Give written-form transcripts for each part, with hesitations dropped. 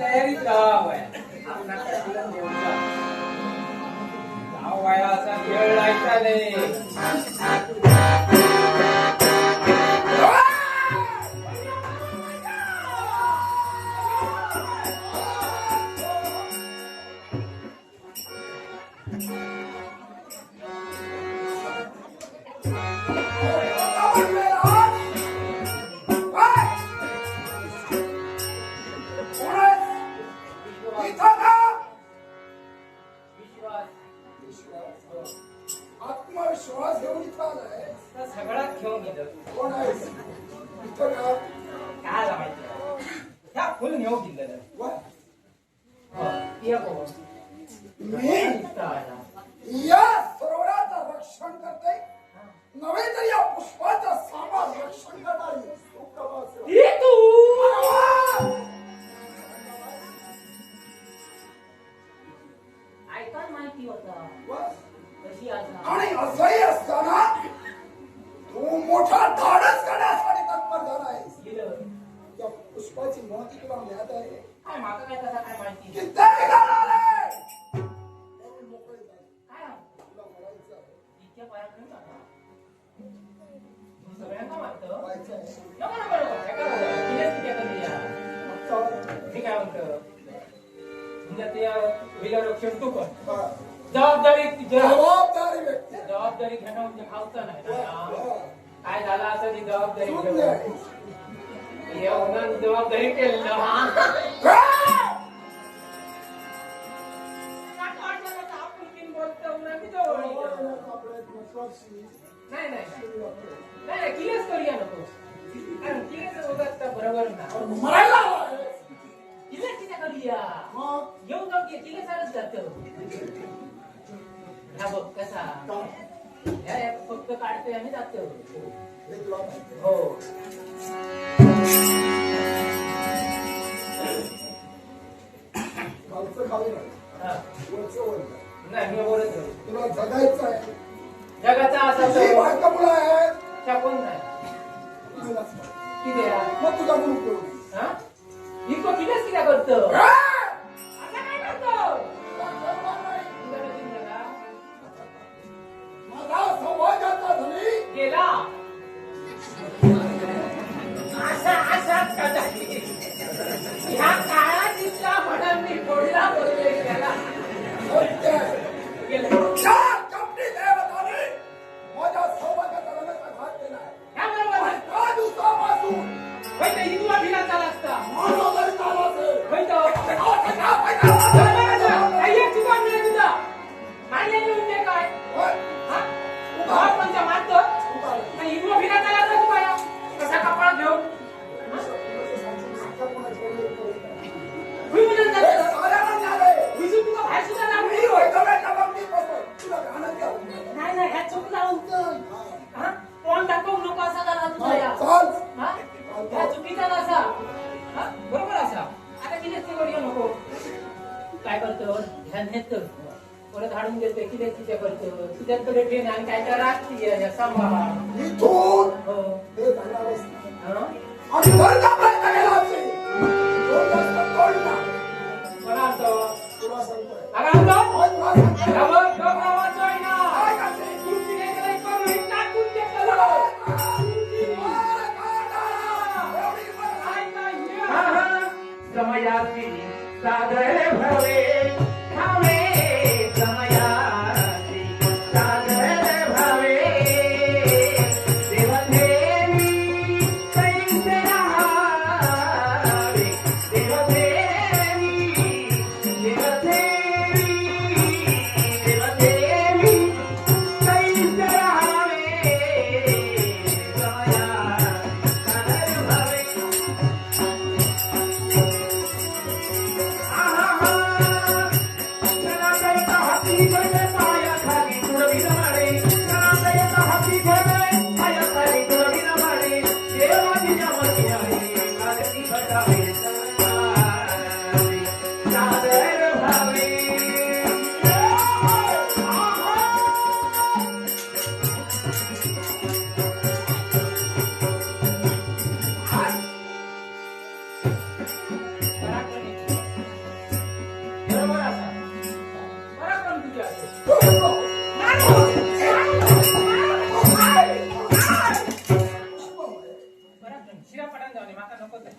तयारीत राहावं असा खेळ लायचा नाही. आत्मविश्वास घेऊन इथं आलाय सगळ्यात घेऊन गेलं. कोण आहे इथं का काय माहिती ह्या फुल नेऊ दिलं मी या सरोवराचं रक्षण करते नव्हे तर या पुष्पाचं सामान रक्षण करणारी ऐका माहिती होता आणि असंही असताना तू मोठा धाडस करण्यासाठी तत्पर झाला आहेस. या पुष्पाची महती तुला ज्ञात आहे काय माका काय तसा काय माहिती किती निघाला रे मोकळे काय तुला मरायचं आहे इतक्या पायात नाही जाणार. सगळ्यांना वाटतं व्हायचं आहे बरोबर काय करावं किती किती करूया मी काय म्हणतो म्हणजे ते विला रक्षण तू कर जबाबदारी जबाबदारी व्यक्ती जबाबदारी घेणं म्हणजे खावचं नाही काय झालं असं ती जबाबदारी घेऊन जबाबदारी केलं नाही नाही नाही किलेच करूया नको कारण किलेच होतात बरोबर ना किलेच तिथे करूया येऊ जाऊ की किले सारच जात हा बघ कसा फक्त काढतोय आणि जातो हो नाही मी बोलत तुला जगायचं आहे जगाचा असा बायका मुलं आहेत छापून नाही किती मग तुझा मुलं हा इतकं किलेच किती करतो गेला ह्या काळात इतका म्हणून मी फोडला बोलतोय त्याला माझ्या सौभाग्याचा लग्नाचा घात केलाय ह्या बरोबर त्या दिवसापासून हिंदूला फिरायला चाला असता माझा जरी चालू असेल बरोबर असा आता किती नको काय करतो ध्यान घेतो परत हाडून देते किती किती करतो तुझ्याकडे ट्रेन आणि काय तर राष्ट्रीय सांभाळा समयाची सादर भवे हवे समयाची सादर भवे देवदेवी कैसे राहावे देवदेवी देवदेवी देवदेवी कैसे राहावे समयाची सादर भवे पराक्रम शिरा पडान जाऊ दे माका नको ते.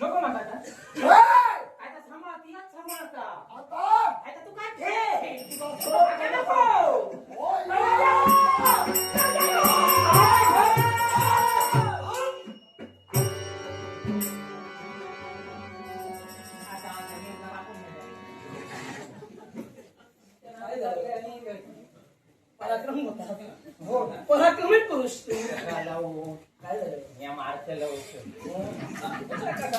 नको माका आता. आता थांबा तियाच थांबा आता. आता तू काय घे आता नको. आता आता मी जरा आपण काय झालं? पराक्रम होता हो पराक्रमी पुरुष तू काय झालं या मारतेला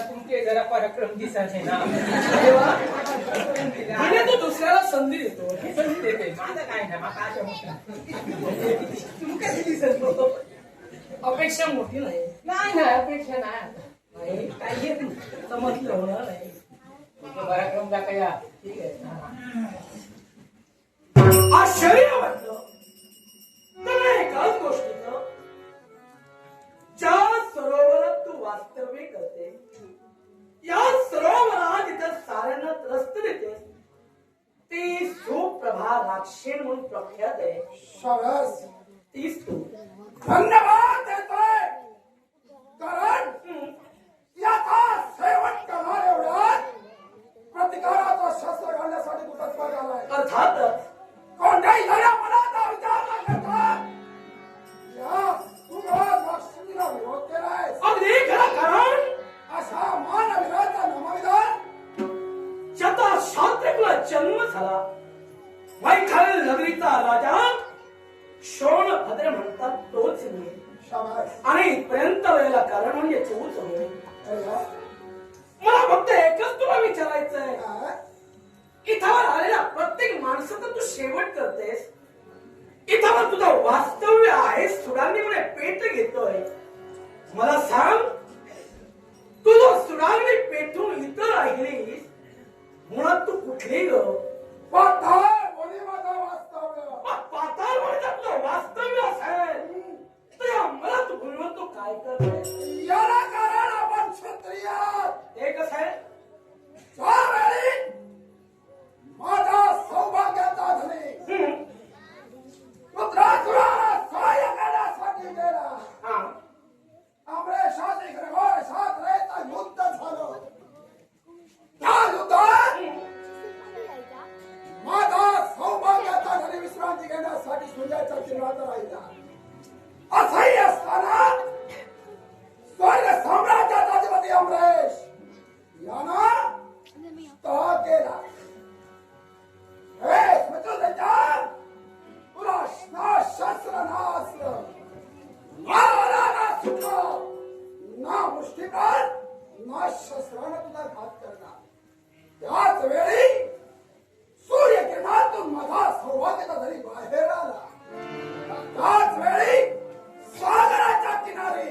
तुमचे जरा पराक्रम दिसायचे ना. म्हणजे तू दुसऱ्याला संधी देतो ही संधी देते माझं काय नाही माका अशा मोठ्या तू कधी दिसत अपेक्षा मोठी नाही नाही नाही अपेक्षा नाही आता. नाही काही येत नाही समजलं होणार नाही तुमचं पराक्रम दाखया. ठीक आहे हा. आश्चर्य वाटलं तर एकाच गोष्टीचं ज्या सरोवरात तू वास्तव्य करते या सरोवरात इथं साऱ्यांना त्रस्त देते ती सुप्रभा राक्षेण म्हणून प्रख्यात आहे शाबास. तीच तू धन्यवाद देतोय. कारण याचा शेवट करणार एवढ्यात प्रतिकाराचा शस्त्र घालण्यासाठी तू तत्पर झालाय. अर्थातच कोणत्याही जरा मनाचा विचार न करता या तुझ्या राष्ट्रीला विरोध केलाय. अगदी खरं कारण अशा मानवीराचा नामविधान ज्याचा शास्त्रीकुला जन्म झाला वैखाल नगरीचा राजा शोणभद्र म्हणतात तोच मी शाबास. आणि इथपर्यंत वेळेला कारण म्हणजे तूच होय अरे वा. मला फक्त एकच तुला विचारायचंय हा? इथावर आलेल्या प्रत्येक माणसाचा तू शेवट करतेस इथावर तुझं वास्तव्य आहे सुडांनीमुळे पेट घेतोय मला सांग तुझं सुडांनी पेटून इतर राहिलीस मुळात तू कुठली ग पाताळ कोणी माझा वास्तव्य. पाताळमध्ये जर तुझं वास्तव्य असेल तर मला तू म्हणून तू काय करते याला कारण आपण क्षत्रिय. ते कसं आहे ज्यावेळी माझा सौभाग्याचा धनी रुद्रासुराला सहाय्य करण्यासाठी गेला. हा अमरेशाची घरघोर शास्त्रेचा युद्ध झालं. त्या युद्धात माझा सौभाग्याचा धनी विश्रांती घेण्यासाठी सूर्याच्या किनाऱ्यावर राहिला. असह्य असताना स्वर्ग साम्राज्याचा अधिपती अमरेश यानं तह केला. हे स्मृत्युंजय, तुला ना शस्त्र ना अस्त्र ना ना सूत्र ना मुष्टिकात ना शस्त्रानं तुला घात करणार. त्याच वेळी सूर्यकिरणातून माझा सौभाग्याचा धनी बाहेर आला. त्याच वेळी सागराच्या किनारी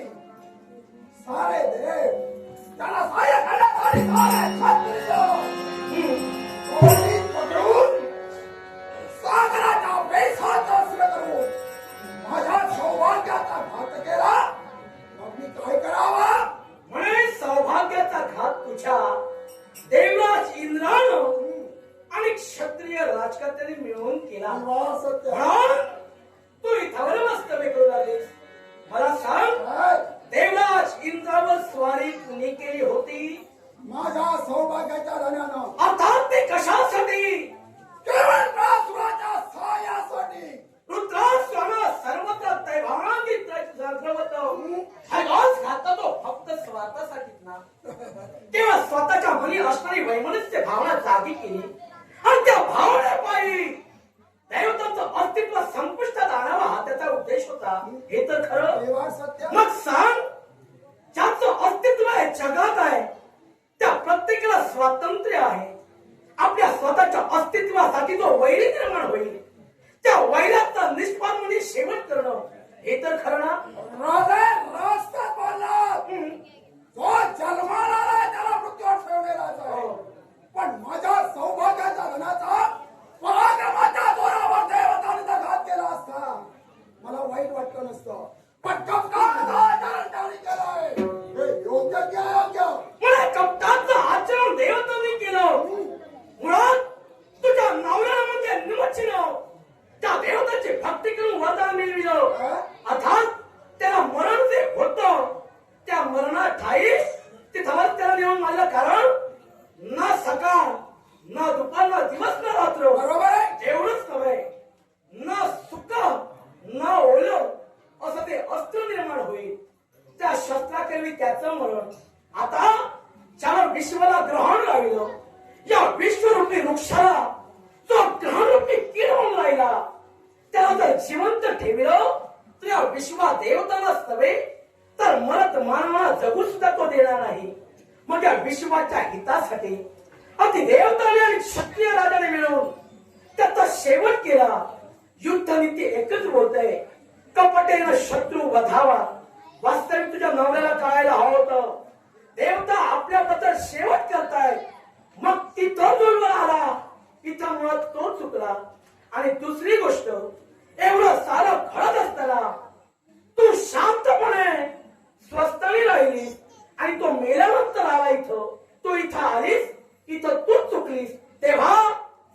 सारे देव त्याला सहाय्य करण्यासाठी सारे क्षत्रिय कोणी पकडून सागराच्या वेसात असलं करून माझ्या सौभाग्याचा घात केला. मग मी काय करावा? म्हणे सौभाग्याचा घात तुझ्या देवराज इंद्रानं आणि क्षत्रिय राजकर्त्यांनी मिळून केला वा सत्य. म्हणून तू इथावर वास्तव्य करू लागलीस मला सांग काय? देवराज इंद्रावर स्वारी कुणी केली होती माझ्या सौभाग्याच्या धन्यानं अर्थात ते कशासाठी केवळ रासुराच्या सहाय्यासाठी. रुद्रास्वानं सर्वत्र दैवांगित जागृत हैवास घातला तो फक्त स्वार्थासाठीच ना तेव्हा स्वतःच्या मनी असणारी वैमनस्य भावना जागी केली आणि त्या भावनेपायी दैवतांचं अस्तित्व संपुष्टात आणावं हा त्याचा उद्देश होता हे तर खरं देवा सत्य. मग सांग ज्याचं अस्तित्व आहे जगात आहे त्या प्रत्येकाला स्वातंत्र्य आहे आपल्या स्वतःच्या अस्तित्वासाठी जो वैरी निर्माण होईल त्या वैराचा निष्पादन म्हणजे शेवट करणं हे तर खरं ना राजा रास्ता बोलला. जो जन्माला आलाय त्याला मृत्यूवर ठेवलेलाच आहे. पण माझ्या सौभाग्य ठाई तिथं त्याला नेऊन मारलं. कारण ना सकाळ ना दुपार ना दिवस ना रात्र. बरोबर आहे. एवढंच नव्हे, ना सुक ना ओलं असं ते अस्त्र निर्माण होईल. त्या शस्त्राकरवी त्याचं मरण. आता ज्याला विश्वाला ग्रहण राहिलं, या विश्वरूपी वृक्षाला जो ग्रहणरूपी कीड होऊन राहिला, त्याला जर जिवंत ठेवलं तर या विश्वा देवतालाच नव्हे तर मरत मानवाला जगू सुद्धा तो देणार नाही. मग या विश्वाच्या हितासाठी अगदी देवताने आणि क्षत्रिय राजाने मिळून त्याचा शेवट केला. युद्धनीती एकच बोलतय, कपटेनं शत्रू वधावा. वास्तविक तुझ्या नवऱ्याला कळायला हवं होतं, देवता आपल्याबद्दल शेवट करताय. मग तिथं जुळवर आला, इथं मुळात तो चुकला. आणि दुसरी गोष्ट, एवढं सारं घडत असताना तू शांतपणे स्वस्थानी राहिलीस आणि तो मेल्यानंतर आला इथं. तू इथं आलीस, इथं तू चुकलीस. तेव्हा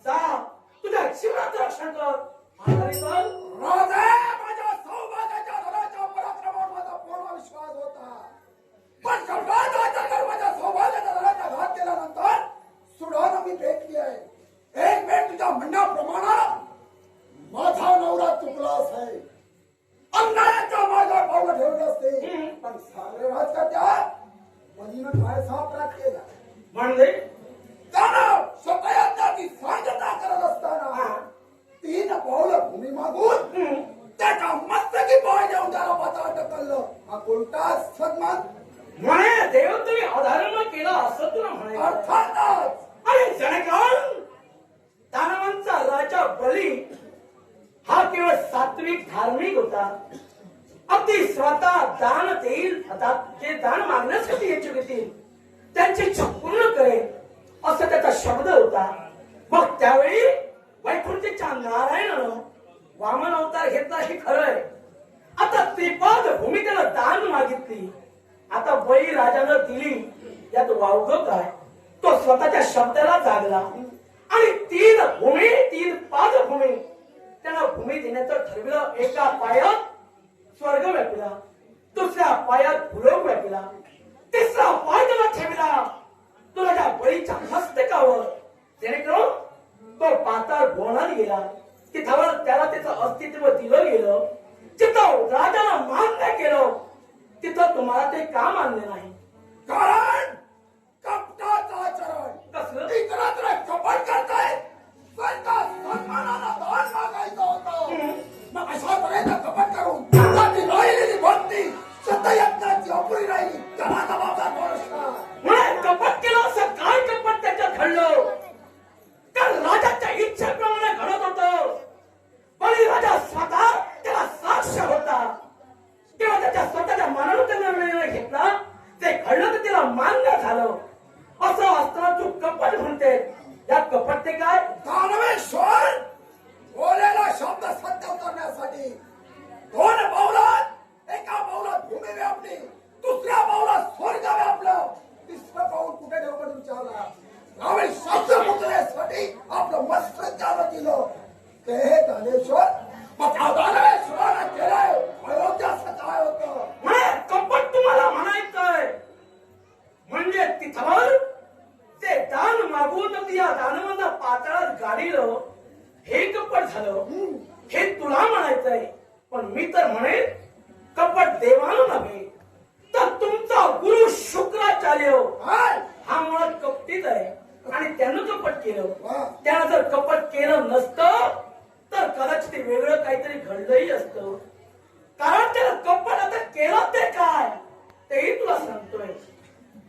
जा तुझ्या जीवनाचं रक्षण कर. म्हातारी चल. राजे, माझ्या सौभाग्याच्या धनाच्या पराक्रमावर माझा पूर्ण विश्वास होता. पण सौभाग्याच्या माझ्या सौभाग्याच्या धनाचा घात केल्यानंतर सुडानं मी भेटली आहे. एक वेळ तुझ्या म्हणण्याप्रमाणे माझा नवरा चुकलाच आहे. अन्यायाच्या मार्गावर पावलं ठेवले असते. पण सागरे राजकर्त्या बहिणीनं काय सापरात केला म्हणजे त्यानं स्वतःची सांगता करत असताना 3 पावलं भूमी मागून त्याच्या मस्तकी पाय देऊन त्याला पाताळ ढकललं. हा कोणता सन्मान? म्हणे देव तुम्ही अधारण केला असं तुला म्हणायचं. अर्थातच. आणि जणकान दानवांचा राजा बली हा केवळ सात्विक धार्मिक होता. अगदी स्वतः दान देईल, जे दान मागण्यासाठी इच्छुक येतील त्यांची इच्छा पूर्ण करेल असं त्याचा शब्द होता. मग त्यावेळी वैकुंठीच्या नारायणानं वामन अवतार घेतला हे खरं आहे. आता त्रिपाद भूमी त्याला दान मागितली. आता बळी राजानं दिली, यात वावग काय? तो स्वतःच्या शब्दाला जागला आणि 3 भूमी 3 पाद भूमी त्याला भूमी देण्याचं ठरविलं. एका पायात स्वर्ग व्यापिला, दुसऱ्या पायात भूलोक व्यापिला, तिसरा पाय त्याला ठेवला तुला त्या बळीच्या मस्तकावर, जेणेकरून तो पाताळ भुवनात गेला. तिथावर त्याला त्याचं अस्तित्व दिलं गेलं. तिथं राजाला मान्य केलं, तिथं तुम्हाला ते का मान्य नाही? कारण कपटाचं आचरण. कसलं? इतरांकडे कपट करताय. स्वतः सन्मानाला दान मागायचं होतं. मग अशा तऱ्हेचं कपट करून त्याची राहिलेली भक्ती सत्ययज्ञाची अपुरी राहिली. त्याला जबाबदार कोण असणार? म्हणे कपट केलं असं काय कपट त्याच्यात घडलं? कारण राजाच्या इच्छेप्रमाणे घडत होतं. बळी राजा स्वतः त्याला साक्ष होता. तेव्हा त्याच्या स्वतःच्या मनानं त्याने निर्णय घेतला. ते घडलं तर त्याला मान्य झालं. असं असताना तू कपट म्हणते. या कपट ते काय? दानवेश्वर बोलेला शब्द सत्य उतरण्यासाठी 2 पावलात, एका पावलात भूमी व्यापली, दुसऱ्या पावलात स्वर्ग व्यापलं, तिसरं पाऊल कुठे ठेवलं विचारला. त्यावेळी शब्द मुद्रेसाठी आपलं मस्तक त्याला दिलं. ते दानेश्वर मग त्या दानवेश्वरानं केलंय अयोध्याचं काय होतं? म्हणे कपट तुम्हाला म्हणायचंय म्हणजे तिथवर ते दान मागून या दानवांना पाताळात गाडीलं हे कपट झालं. हे तुला म्हणायचंय. पण मी तर म्हणेन कपट देवानं नव्हे तर तुमचा गुरु शुक्राचार्य हा मुळात कपटीत आहे आणि त्यानं कपट केलं. त्यानं जर कपट केलं नसतं तर कदाचित ते वेगळं काहीतरी घडलंही असतं. कारण त्यानं कपट आता केलं ते काय तेही तुला सांगतोय.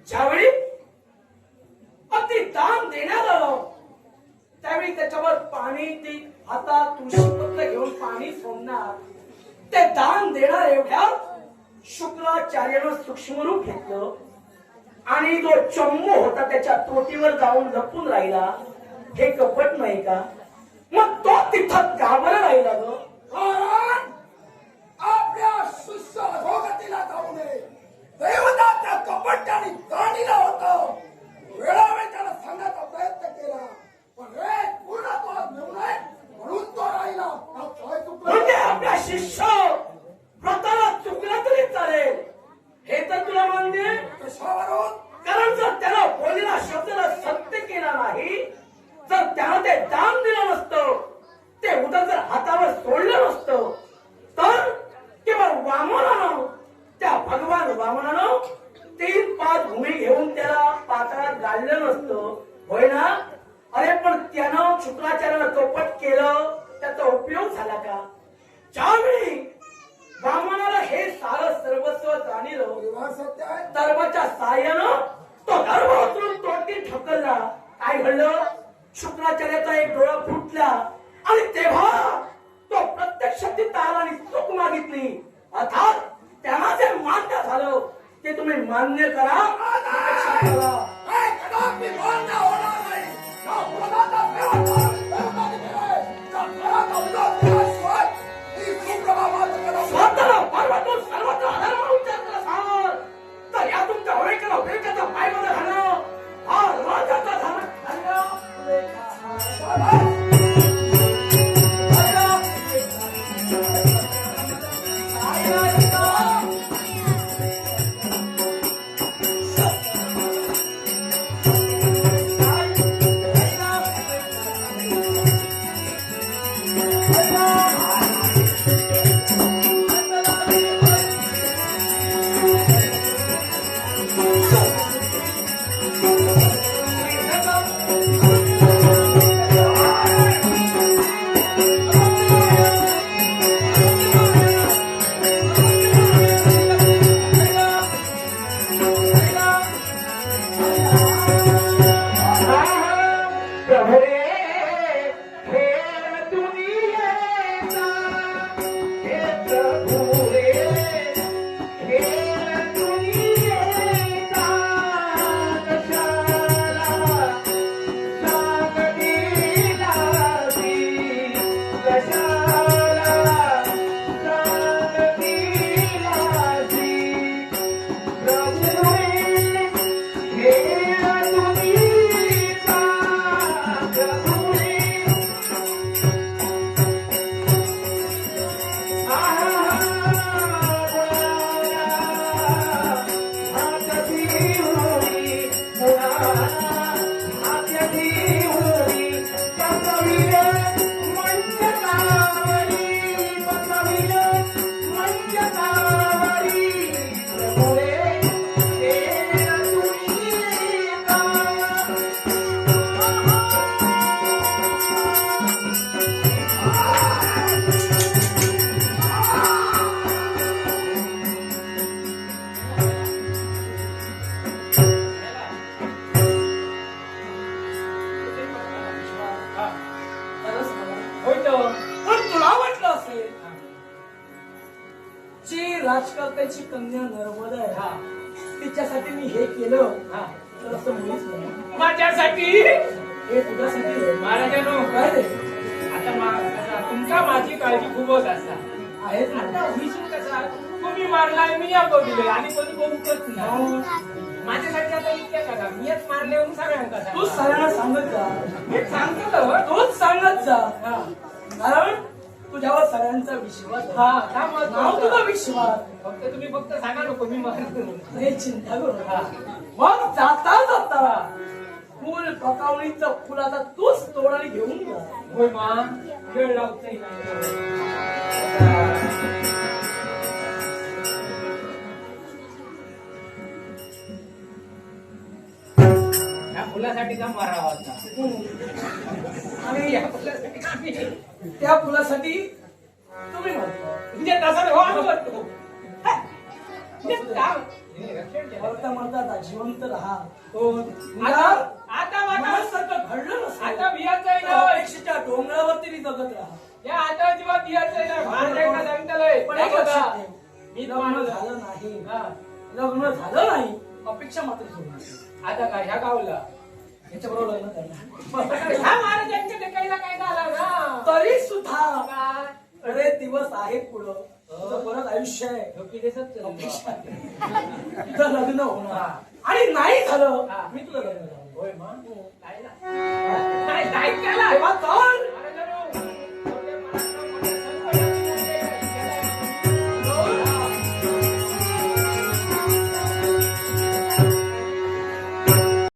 ज्यावेळी अगदी दान देण्यात आलं त्यावेळी त्याच्यावर पाणी ती आता तुळशीपत्र घेऊन पाणी सोडणार. ते दान देणार एवढ्या शुक्राचार्यानं सूक्ष्म रूप घेतलं आणि जो चम्मू होता त्याच्या तोटीवर जाऊन लपून राहिला. हे कपट नाही का? मग तो तिथं का बरं राहिला ग? कारण आपल्या शिष्य अधोगतीला जाऊ नये देवताच्या कपट्याने दाणीला होतं. वेळोवेळी त्याला सांगण्याचा प्रयत्न केला पण रे पूर्णत्वास मिळू नये म्हणून तो राहिला. काय चुकलं? म्हणजे आपल्या शिष्य व्रताला चुकला तरी चालेल हे तर तुला मान्य? कशावरून? कारण जर त्याला बोललेला शब्दाला सत्य केला नाही, जर त्यानं ते दान दिलं नसतं, ते उदक जर हातावर सोडलं नसतं, तर केवळ वामनानं, त्या भगवान वामनानं 3 पाच भूमी घेऊन त्याला पात्रात गाडलं नसतं, होय ना? अरे पण त्यानं शुक्राचार्याला चौपट केलं, त्याचा उपयोग झाला का? ज्यावेळी वामनाला हे सारं सर्वस्व जाणीलं, तेव्हा सत्य आहे. दर्भाच्या साहाय्यानं तो दर्भ उचलून तोंडी ढकलला. काय घडलं? शुक्राचार्याचा एक डोळा फुटला आणि तेव्हा तो प्रत्यक्ष तिथं आला आणि चूक मागितली. अर्थात त्यांना जे मान्य झालं ते तुम्ही मान्य करा. प्रत्यक्ष करा. हे कदापि मान्य होणार नाही. या पदाचा व्यवहार व्यवहार केलाय. त्या पदाचा विरोध केल्याशिवाय ही सुप्रभा मात्र कदापि स्वतःला पर्वतून सर्वत्र अधर्म उच्चार करत असाल, तर या तुमच्या विवेकाला विवेकाचा पायमध्ये घालणं हा राजाचा धर्म ठरलं. प्रभु रे, खेळ दुनियेचा, हे प्रभु रे, खेळ दुनियेचा, कशाला सांगतीला ती, कशाला सांगतीला ती. प्रभु रे, खेळ दुनियेचा, प्रभु रे. होय तो. पण तुला वाटलं असेल जी राजकर्त्याची कन्या नर्मदा आहे हा, तिच्यासाठी मी हे केलं हा. तर असं मुळीच नाही. माझ्यासाठी हे तुझ्यासाठी आहे. महाराजांनो, काय रे आता तुमका माझी काळजी खूपच असता. आहेत ना? आता विषय कसा, तुम्ही मारलाय मी या बघितलंय आणि कोणी बघतच नाही. माझ्यासाठी आता इतक्या करा, मीच मारले म्हणून सगळ्यांका तू सांगा. सगळ्यांना सांगत जा. मी सांगतो ना, हो. तूच सांगत जा. हा. कारण तुझ्यावर सगळ्यांचा विश्वास आहे. हा, का मत नाव तुझा नव्हतं? विश्वास. फक्त तुम्ही फक्त सांगा नको मी मारतो. हे चिंता करू नका. मग जाता जाता फुल पकावणीचं फुलाचा तूच तोडाने घेऊन जा. होय मा, वेळ लावतोय या फुलासाठी का मारावा होता? आणि या फुलासाठी का मी- त्या फुलासाठी तुम्ही म्हणतो म्हणजे तसं हो आम्ही करतो. म्हणजे काम- हे रक्षण द्या. मरता मरता आता जिवंत राहा. हो. आता आता वाटा मनासारखं घडलं नसेल आता बियाचं आहे तर ना. अपेक्षेच्या डोंगरावरती मी जगत राहा. या आता जेव्हा बियाचं आहे ना, भांड्यांना सांगतलंय. पण हे एक बघा, लक्षात ठेव, मी लग्न तुम्हाला झालं नाही. हा. लग्न झालं नाही अपेक्षा मात्र सोडणार. आता काय ह्या गावला याच्याबरोबर लग्न करणार. ह्या महाराजांच्या टेकाईला काय झालं ना? तरी सुद्धा काय? अरे दिवस आहेत पुढं. तुझं परत आयुष्य आहे. झोपी देसच चालू. अपेक्षा आहे. तुझं लग्न होणार आणि नाही झालं हा. मी तुझं लग्न झालं. होय मग? नाही ना. नाही, नाही केला. तेव्हा चल